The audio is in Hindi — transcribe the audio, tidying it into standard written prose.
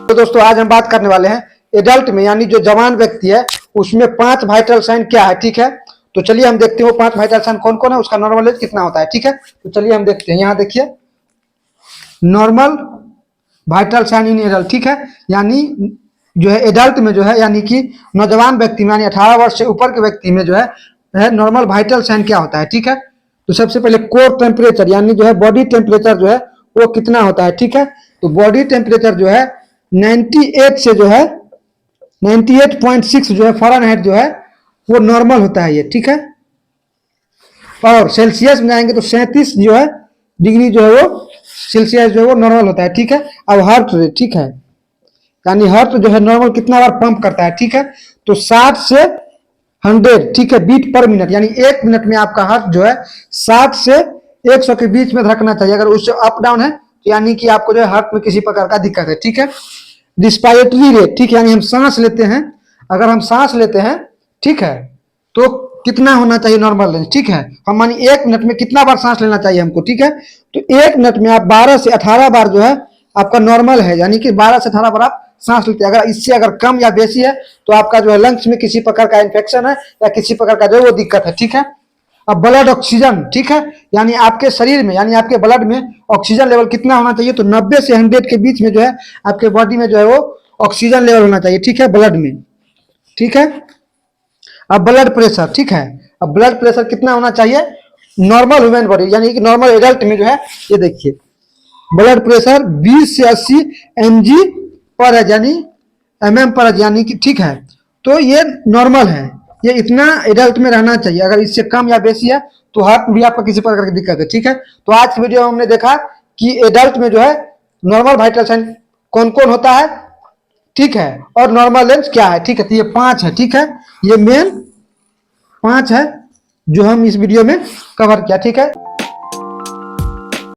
तो दोस्तों आज हम बात करने वाले हैं एडल्ट में, यानी जो जवान व्यक्ति है उसमें 5 वाइटल साइन क्या है। ठीक है, तो चलिए हम देखते हैं वो 5 वाइटल साइन कौन कौन है, उसका नॉर्मल एज कितना होता है। ठीक है, तो चलिए हम देखते हैं। यहाँ देखिए normal vital sign in adult. ठीक है, यानी जो है एडल्ट में जो है यानी कि नौजवान व्यक्ति में यानी 18 वर्ष से ऊपर के व्यक्ति में जो है नॉर्मल वाइटल साइन क्या होता है। ठीक है, तो सबसे पहले कोर टेम्परेचर यानी जो है बॉडी टेम्परेचर जो है वो कितना होता है। ठीक है, तो बॉडी टेम्परेचर जो है 98 से जो है 98.6 जो है फ़ारेनहाइट जो है वो नॉर्मल होता है ये। ठीक है, और सेल्सियस में जाएंगे तो 37 जो है डिग्री जो है वो सेल्सियस जो है वो नॉर्मल होता है। ठीक है, अब हार्ट रेट, ठीक है, यानी हार्ट जो है नॉर्मल कितना बार पंप करता है। ठीक है, तो 60 से 100, ठीक है, बीट पर मिनट, यानी 1 मिनट में आपका हार्ट जो है 60 से 100 के बीच में धड़कना चाहिए। अगर उससे अप डाउन है तो यानी कि आपको जो है हार्ट में किसी प्रकार का दिक्कत है। ठीक है, रिस्पायरेटरी रेट, ठीक है, यानी हम सांस लेते हैं, अगर हम सांस लेते हैं, ठीक है, तो कितना होना चाहिए नॉर्मल रेंज। ठीक है, हम मानी 1 मिनट में कितना बार सांस लेना चाहिए हमको। ठीक है, तो 1 मिनट में आप 12 से 18 बार जो है आपका नॉर्मल है, यानी कि 12 से 18 बार आप सांस लेते हैं। अगर इससे अगर कम या बेसी है तो आपका जो है लंग्स में किसी प्रकार का इन्फेक्शन है या किसी प्रकार का जो है वो दिक्कत है। ठीक है, अब ब्लड ऑक्सीजन, ठीक है, यानी आपके शरीर में यानी आपके ब्लड में ऑक्सीजन लेवल कितना होना चाहिए, तो 90 से 100 के बीच में जो है आपके बॉडी में जो है वो ऑक्सीजन लेवल होना चाहिए। ठीक है, ब्लड में। ठीक है, अब ब्लड प्रेशर, ठीक है, अब ब्लड प्रेशर कितना होना चाहिए नॉर्मल ह्यूमन बॉडी यानी कि नॉर्मल एडल्ट में जो है ये देखिए ब्लड प्रेशर 20 से 80 mg पर है, यानी mm पर है, यानी कि ठीक है, तो ये नॉर्मल है, ये इतना एडल्ट में रहना चाहिए। अगर इससे कम या बेसी है तो हार्ट में भी आपका किसी प्रकार की दिक्कत है। ठीक है, तो आज की वीडियो में हमने देखा कि एडल्ट में जो है नॉर्मल वाइटल साइन कौन कौन होता है, ठीक है, और नॉर्मल रेंज क्या है। ठीक है, तो ये 5 है। ठीक है, ये मेन 5 है जो हम इस वीडियो में कवर किया। ठीक है।